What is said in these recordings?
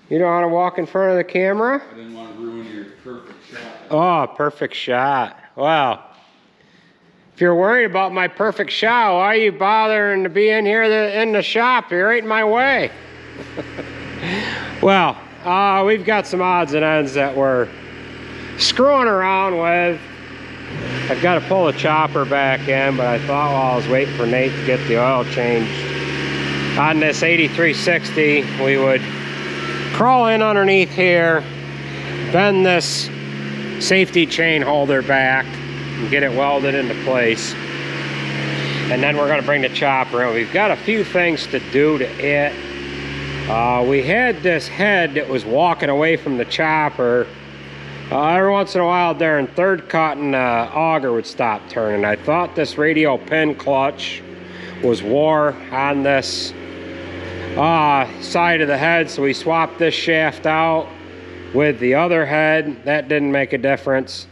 You don't want to walk in front of the camera? I didn't want to ruin your perfect shot. Oh, perfect shot. Well, if you're worried about my perfect shot, why are you bothering to be in here in the shop? You're right in my way. Well, we've got some odds and ends that we're screwing around with. I've got to pull the chopper back in, but I thought while I was waiting for Nate to get the oil changed on this 8360, we would crawl in underneath here, bend this safety chain holder back, and get it welded into place. And then we're going to bring the chopper in. We've got a few things to do to it. We had this head that was walking away from the chopper. Every once in a while during third cutting, auger would stop turning. I thought this radial pin clutch was wore on this side of the head, so we swapped this shaft out with the other head. That didn't make a difference.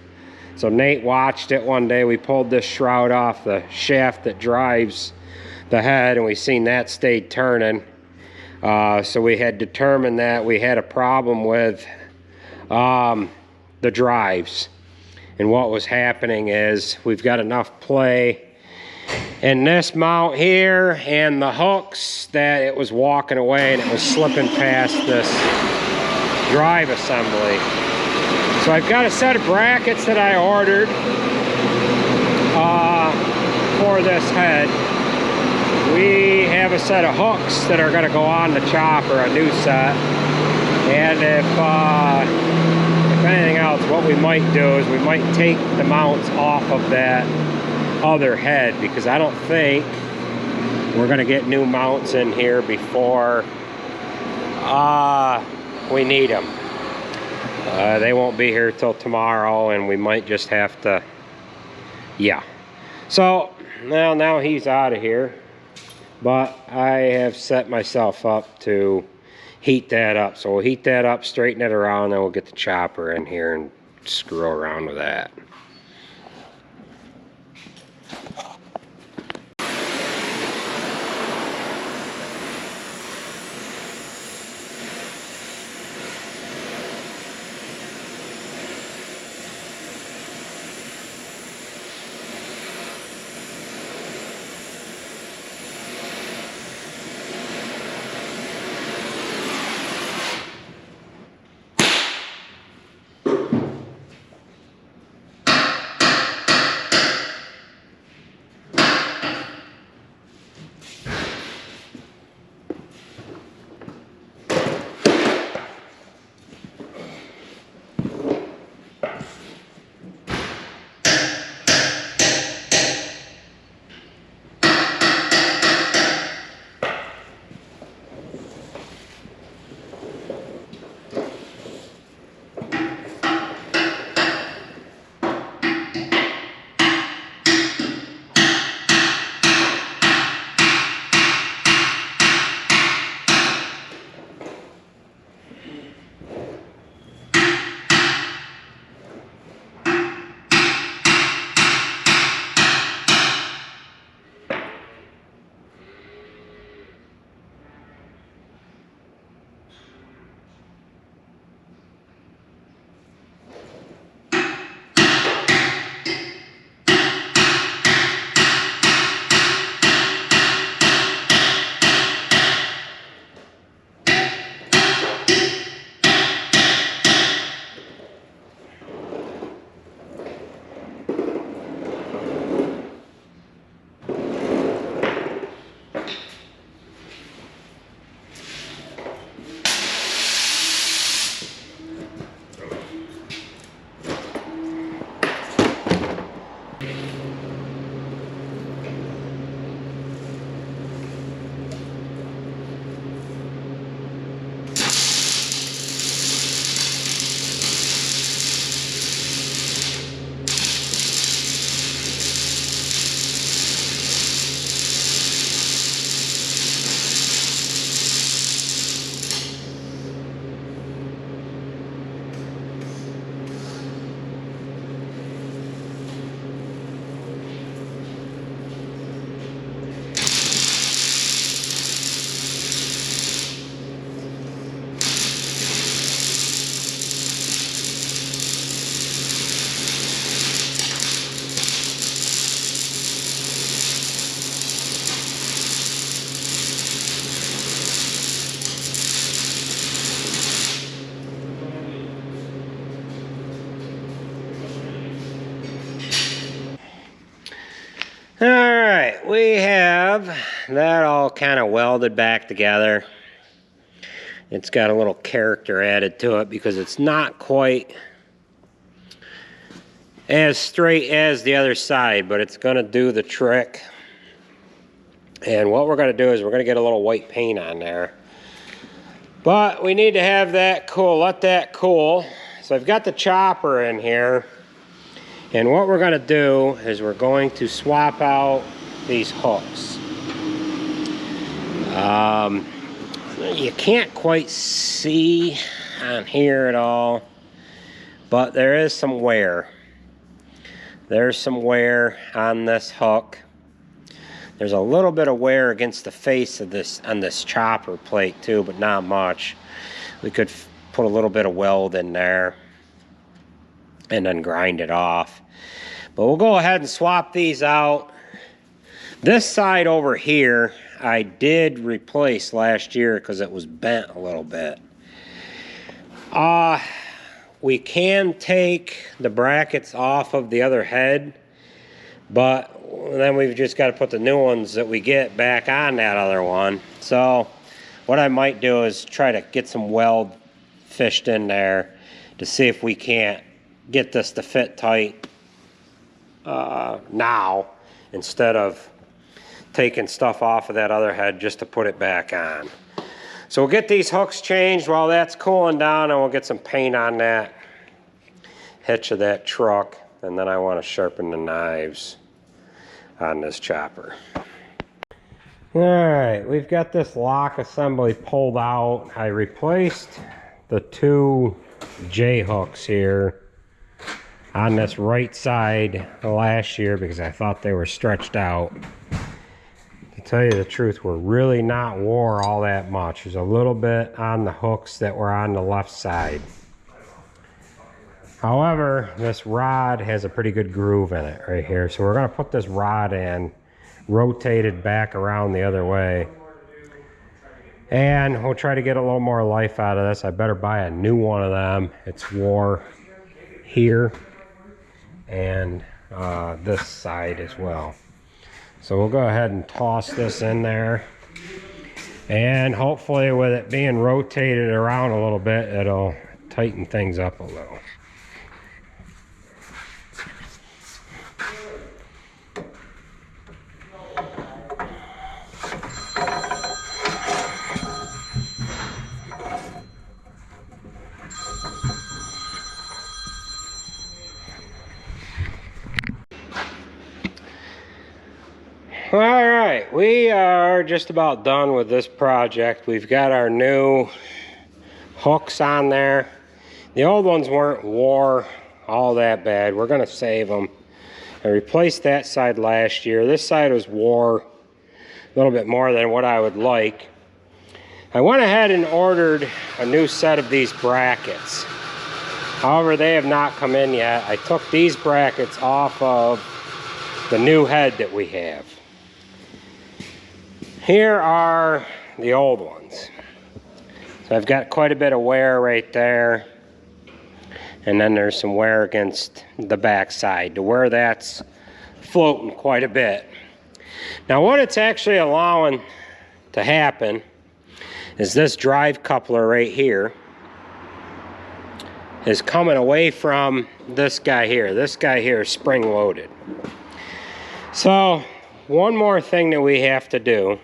So Nate watched it one day. We pulled this shroud off the shaft that drives the head, and we seen that stayed turning. So we had determined that we had a problem with the drives. And what was happening is we've got enough play in this mount here and the hooks that it was walking away and it was slipping past this drive assembly. So I've got a set of brackets that I ordered for this head. We have a set of hooks that are going to go on the chopper, a new set. And if anything else, what we might do is we might take the mounts off of that other head, because I don't think we're going to get new mounts in here before we need them. They won't be here till tomorrow, and we might just have to, yeah. So now he's out of here, but I have set myself up to heat that up. So we'll heat that up, straighten it around, then we'll get the chopper in here and screw around with that. right, we have that all kind of welded back together. It's got a little character added to it because it's not quite as straight as the other side, but it's going to do the trick. And what we're going to do is we're going to get a little white paint on there. But we need to have that cool, let that cool. So I've got the chopper in here. And what we're going to do is we're going to swap out these hooks. You can't quite see on here at all, but there is some wear. There's some wear on this hook. There's a little bit of wear against the face of this on this chopper plate too, but not much. We could put a little bit of weld in there and then grind it off. But we'll go ahead and swap these out. This side over here I did replace last year because it was bent a little bit. We can take the brackets off of the other head, but then we've just got to put the new ones that we get back on that other one. So what I might do is try to get some weld fished in there to see if we can't get this to fit tight now, instead of taking stuff off of that other head just to put it back on. So we'll get these hooks changed while that's cooling down, and we'll get some paint on that hitch of that truck, and then I want to sharpen the knives on this chopper. Alright, we've got this lock assembly pulled out. I replaced the two J hooks here on this right side last year because I thought they were stretched out. To tell you the truth, we're really not wore all that much. There's a little bit on the hooks that were on the left side. However, this rod has a pretty good groove in it right here. So we're going to put this rod in, rotate it back around the other way. And we'll try to get a little more life out of this. I better buy a new one of them. It's wore here and this side as well. So we'll go ahead and toss this in there. And hopefully with it being rotated around a little bit, it'll tighten things up a little. All right, we are just about done with this project. We've got our new hooks on there. The old ones weren't wore all that bad. We're gonna save them. I replaced that side last year. This side was wore a little bit more than what I would like. I went ahead and ordered a new set of these brackets. However, they have not come in yet. I took these brackets off of the new head that we have. Here are the old ones. So I've got quite a bit of wear right there. And then there's some wear against the back side to where that's floating quite a bit. Now what it's actually allowing to happen is this drive coupler right here is coming away from this guy here. This guy here is spring loaded. So one more thing that we have to do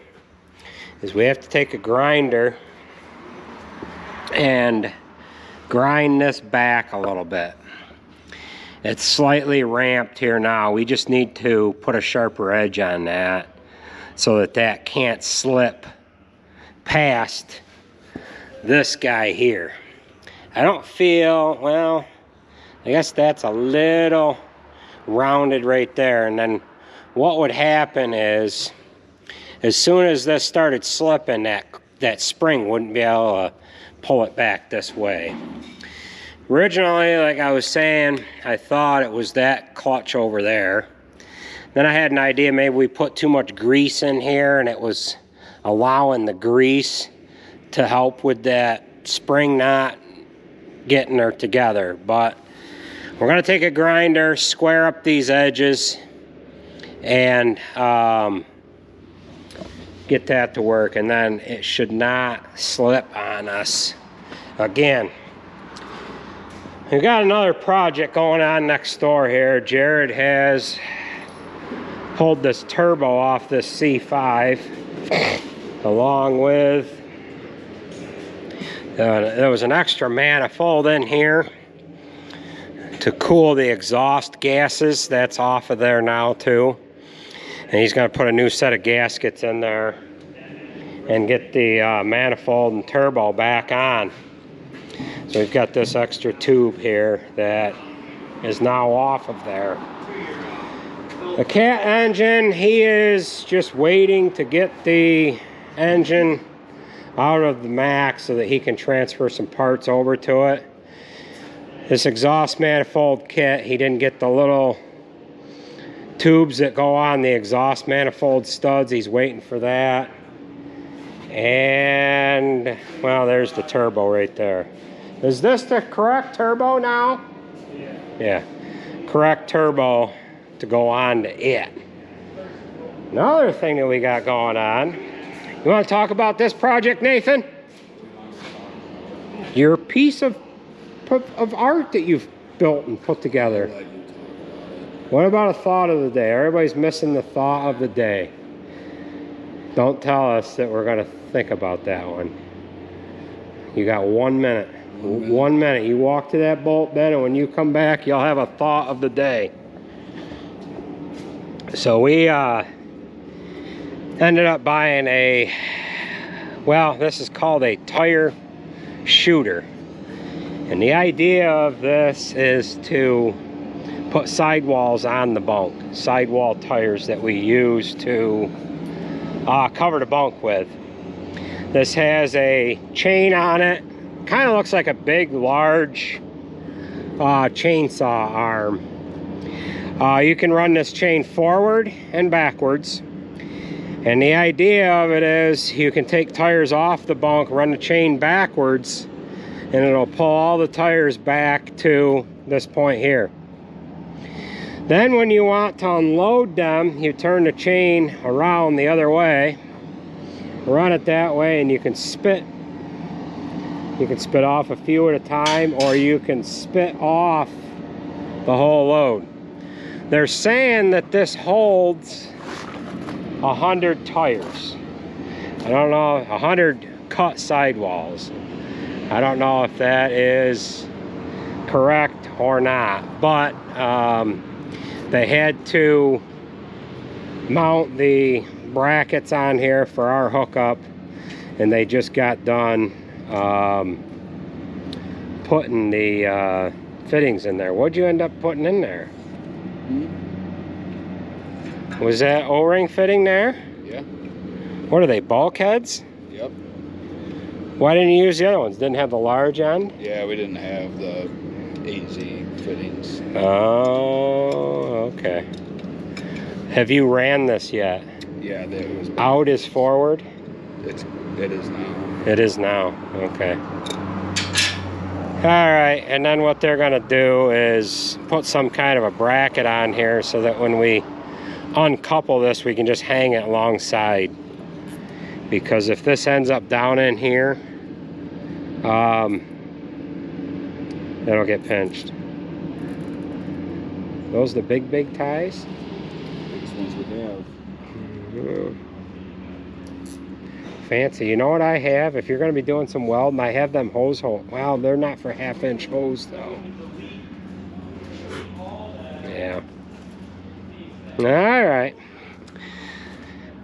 is we have to take a grinder and grind this back a little bit. It's slightly ramped here now. We just need to put a sharper edge on that so that that can't slip past this guy here. I don't feel, well, I guess that's a little rounded right there. And then what would happen is, as soon as this started slipping, that spring wouldn't be able to pull it back this way. Originally, like I was saying, I thought it was that clutch over there. Then I had an idea maybe we put too much grease in here and it was allowing the grease to help with that spring not getting her together. But we're going to take a grinder, square up these edges, and get that to work, and then it should not slip on us again. We've got another project going on next door here. Jared has pulled this turbo off this C5 along with there was an extra manifold in here to cool the exhaust gases. That's off of there now too. And he's going to put a new set of gaskets in there and get the manifold and turbo back on. So we've got this extra tube here that is now off of there. The cat engine, he is just waiting to get the engine out of the Mack so that he can transfer some parts over to it. This exhaust manifold kit, he didn't get the little tubes that go on the exhaust manifold studs. He's waiting for that. And, well, there's the turbo right there. Is this the correct turbo now? Yeah. Correct turbo to go on to it. Another thing that we got going on. You want to talk about this project, Nathan? Your piece of art that you've built and put together. What about a thought of the day? Everybody's missing the thought of the day. Don't tell us that we're going to think about that one. You got 1 minute. 1 minute. You walk to that bolt bed, and when you come back, you'll have a thought of the day. So we ended up buying a, well, this is called a tire shooter. And the idea of this is to put sidewalls on the bunk, sidewall tires that we use to cover the bunk with. This has a chain on it, kind of looks like a big, large chainsaw arm. You can run this chain forward and backwards. And the idea of it is you can take tires off the bunk, run the chain backwards, and it'll pull all the tires back to this point here. Then when you want to unload them, you turn the chain around the other way, run it that way, and you can spit. You can spit off a few at a time, or you can spit off the whole load. They're saying that this holds 100 tires. I don't know, 100 cut sidewalls. I don't know if that is correct or not, but they had to mount the brackets on here for our hookup, and they just got done putting the fittings in there. What'd you end up putting in there? Was that O-ring fitting there? Yeah. What are they, bulkheads? Yep. Why didn't you use the other ones? Didn't have the large end? Yeah, we didn't have the AZ fittings. Oh, okay. Have you ran this yet? Yeah, that was Out is forward? it is now. It is now, okay. Alright, and then what they're gonna do is put some kind of a bracket on here so that when we uncouple this, we can just hang it alongside. Because if this ends up down in here, it'll get pinched. Those the big ties? Biggest ones we have. Fancy. You know what I have? If you're going to be doing some welding, I have them hose holes. Wow, they're not for 1/2-inch hose though. Yeah. Alright.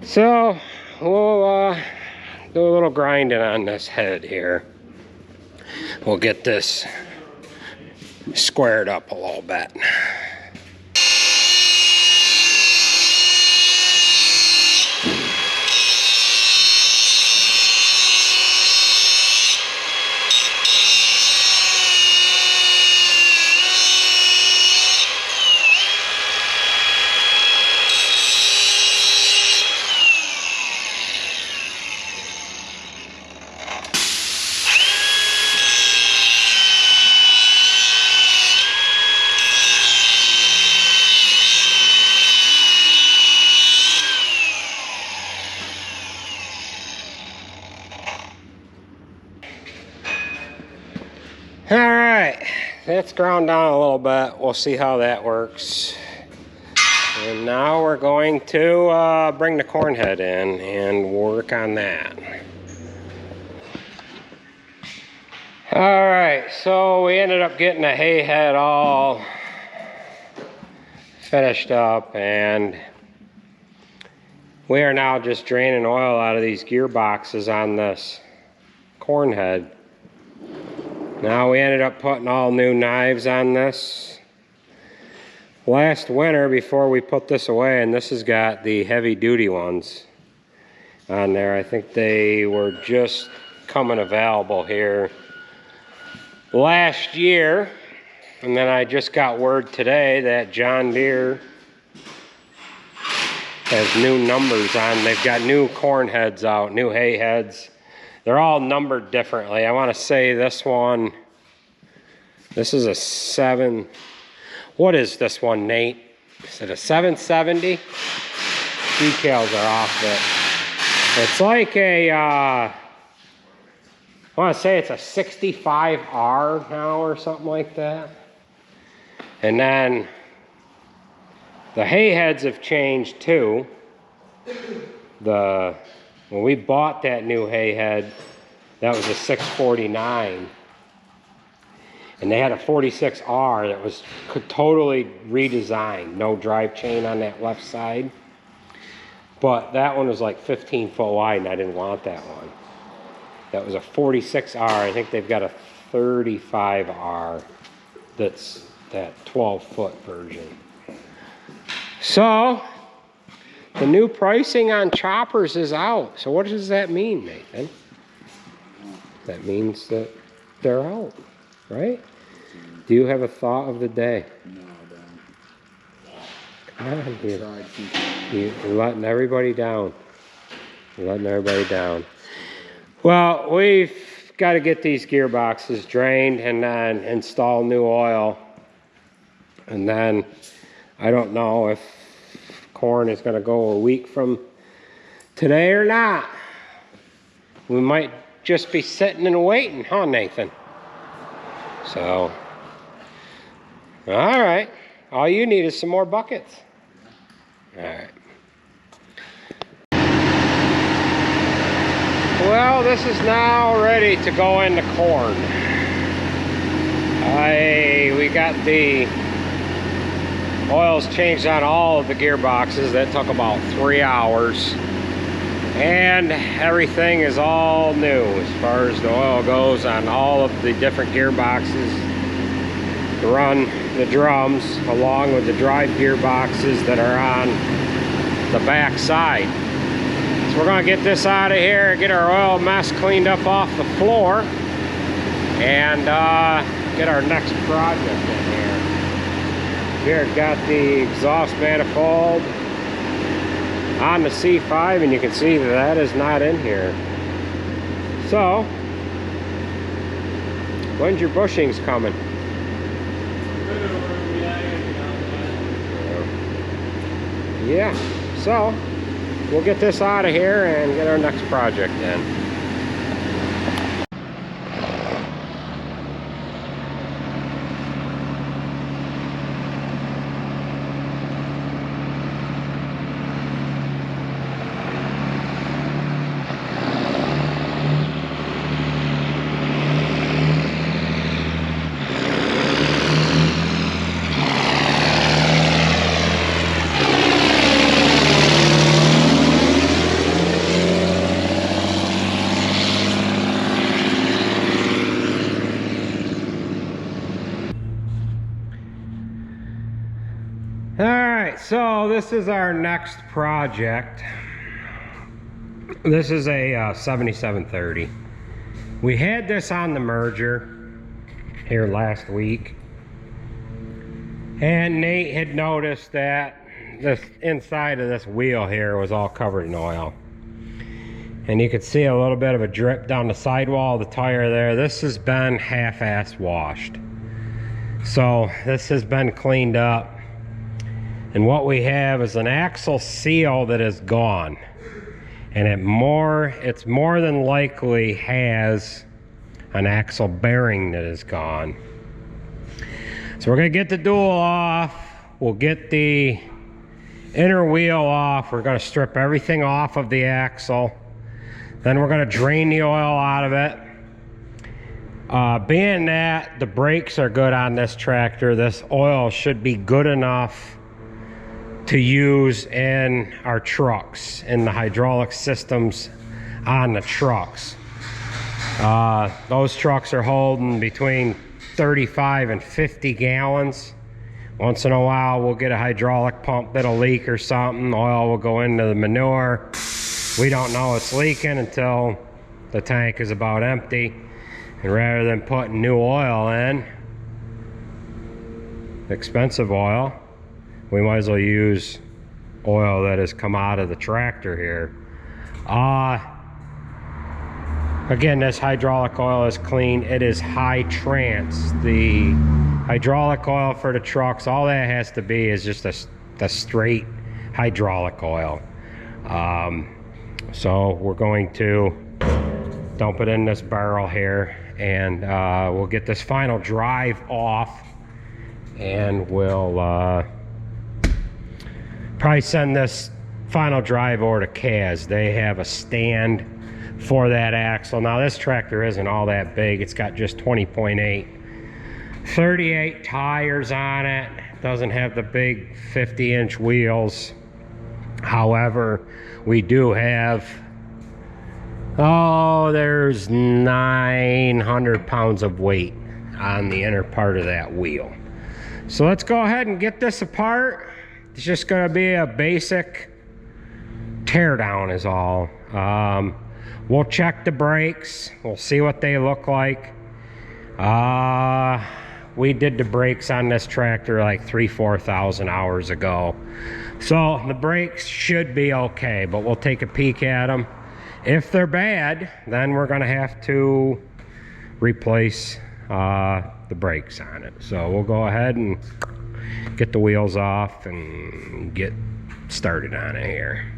So, we'll do a little grinding on this head here. We'll get this squared up a little bit. that's ground down a little bit. We'll see how that works. And now we're going to bring the corn head in and work on that. All right, so we ended up getting the hay head all finished up, and we are now just draining oil out of these gearboxes on this corn head. Now we ended up putting all new knives on this last winter before we put this away, and this has got the heavy duty ones on there. I think they were just coming available here last year, and then I just got word today that John Deere has new numbers on. They've got new corn heads out, new hay heads. They're all numbered differently. I want to say this one, this is a 7, what is this one, Nate? Is it a 770? Decals are off it. It's like a, I want to say it's a 65R now or something like that. And then the hay heads have changed too. When we bought that new hay head, that was a 649. And they had a 46R that was totally redesigned. No drive chain on that left side. But that one was like 15 foot wide, and I didn't want that one. That was a 46R. I think they've got a 35R that's that 12 foot version. So the new pricing on choppers is out. So what does that mean, Nathan? That means that they're out, right? Do you have a thought of the day? No, I don't. Come on, dude. You're letting everybody down. You're letting everybody down. Well, we've got to get these gearboxes drained and then install new oil. And then I don't know if corn is going to go a week from today or not. We might just be sitting and waiting, huh, Nathan? So, all right. All you need is some more buckets. All right. Well, this is now ready to go into corn. We got the oils changed on all of the gearboxes. That took about 3 hours. And everything is all new as far as the oil goes on all of the different gearboxes to run the drums, along with the drive gearboxes that are on the back side. So we're going to get this out of here, get our oil mess cleaned up off the floor, and get our next project in here. Here, got the exhaust manifold on the C5, and you can see that is not in here. So, when's your bushings coming? Yeah, so we'll get this out of here and get our next project in. Alright, so this is our next project. This is a 7730. We had this on the merger here last week, and Nate had noticed that this inside of this wheel here was all covered in oil, and you could see a little bit of a drip down the sidewall of the tire there. This has been half-ass washed, so this has been cleaned up. And what we have is an axle seal that is gone, and it's more than likely has an axle bearing that is gone. So we're gonna get the dual off. We'll get the inner wheel off. We're gonna strip everything off of the axle. Then we're gonna drain the oil out of it. Being that the brakes are good on this tractor, this oil should be good enough to use in our trucks, in the hydraulic systems on the trucks. Those trucks are holding between 35 and 50 gallons. Once in a while we'll get a hydraulic pump that'll leak or something. Oil will go into the manure. We don't know it's leaking until the tank is about empty. And rather than putting new oil in, expensive oil, we might as well use oil that has come out of the tractor here. Again, this hydraulic oil is clean. It is high trans. The hydraulic oil for the trucks, all that has to be is just a straight hydraulic oil. So we're going to dump it in this barrel here, and we'll get this final drive off, and we'll probably send this final drive over to Kaz. They have a stand for that axle. Now this tractor isn't all that big. It's got just 20.8, 38 tires on it. Doesn't have the big 50-inch wheels. However, we do have, there's 900 pounds of weight on the inner part of that wheel. So let's go ahead and get this apart. It's just gonna be a basic tear down is all. We'll check the brakes. We'll see what they look like. We did the brakes on this tractor like 4,000 hours ago. So the brakes should be okay, but we'll take a peek at them. If they're bad, then we're gonna have to replace the brakes on it. So we'll go ahead and get the wheels off and get started on it here.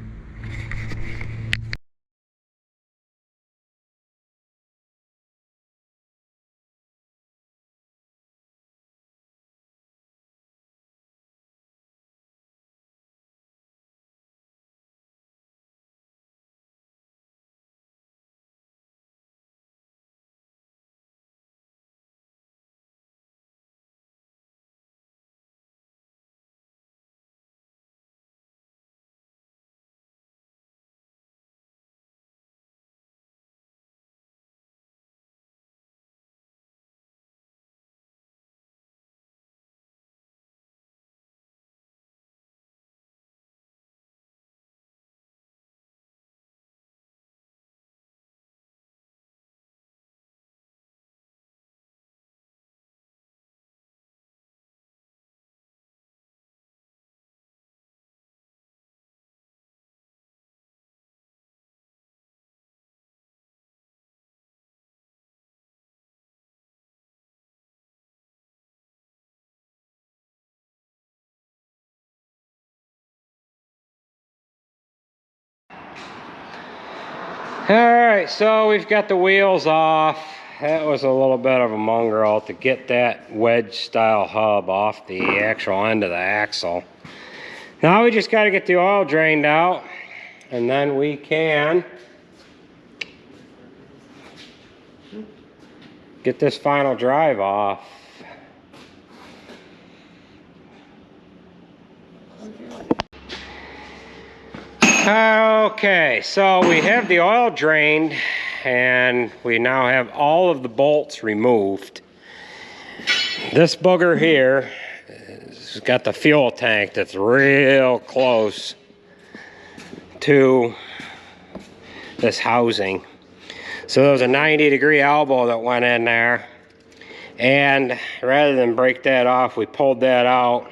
All right, so we've got the wheels off. That was a little bit of a mongrel to get that wedge style hub off the actual end of the axle. Now we just got to get the oil drained out, and then we can get this final drive off. Okay, so we have the oil drained, and we now have all of the bolts removed. This booger here has got the fuel tank that's real close to this housing. So there was a 90-degree elbow that went in there, and rather than break that off, we pulled that out,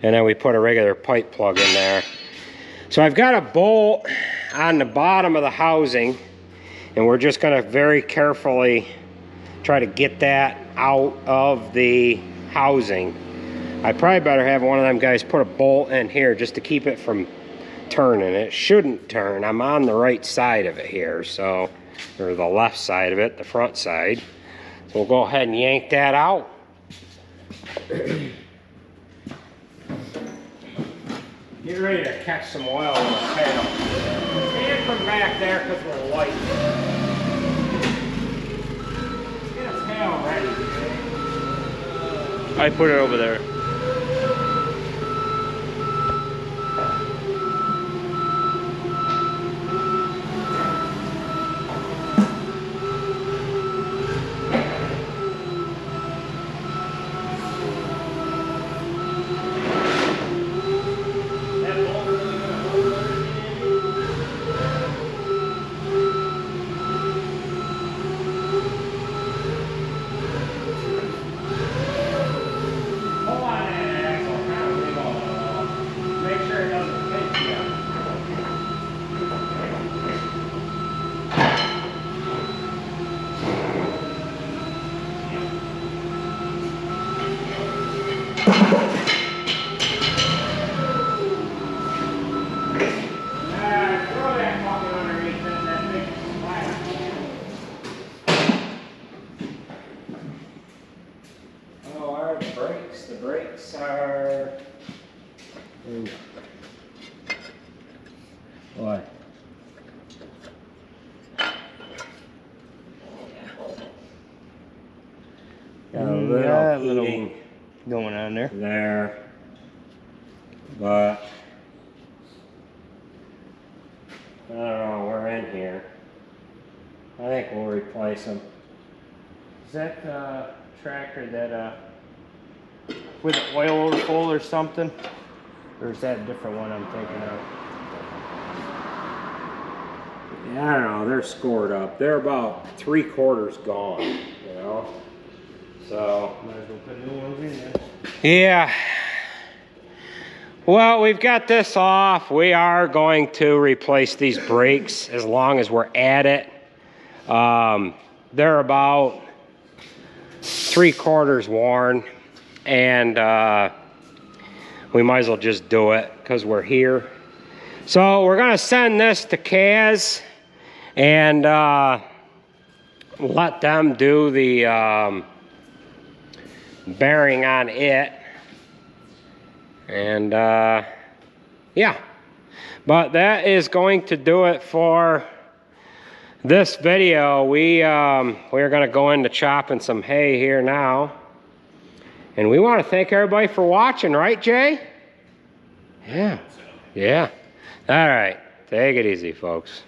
and then we put a regular pipe plug in there. So I've got a bolt on the bottom of the housing, and we're just going to very carefully try to get that out of the housing. I probably better have one of them guys put a bolt in here just to keep it from turning. It shouldn't turn. I'm on the right side of it here, so, or the left side of it, the front side. So we'll go ahead and yank that out. Get ready to catch some oil in the tail. Stand from back there because we're light. Get a tail ready. I put it over there. The brakes are... What? Got a little heating going on there. There. But I don't know, we're in here. I think we'll replace them. Is that the tractor that with the oil overfull or something? Or is that a different one I'm thinking of? Yeah, I don't know, they're scored up. They're about 3/4 gone, you know? So, might as well put new ones in there. Yeah. Well, we've got this off. We are going to replace these brakes as long as we're at it. They're about 3/4 worn, and we might as well just do it because we're here. So we're gonna send this to Kaz and let them do the bearing on it. And yeah, but that is going to do it for this video. We're gonna go into chopping some hay here now, and we want to thank everybody for watching, right, Jay? Yeah, yeah. All right, take it easy, folks.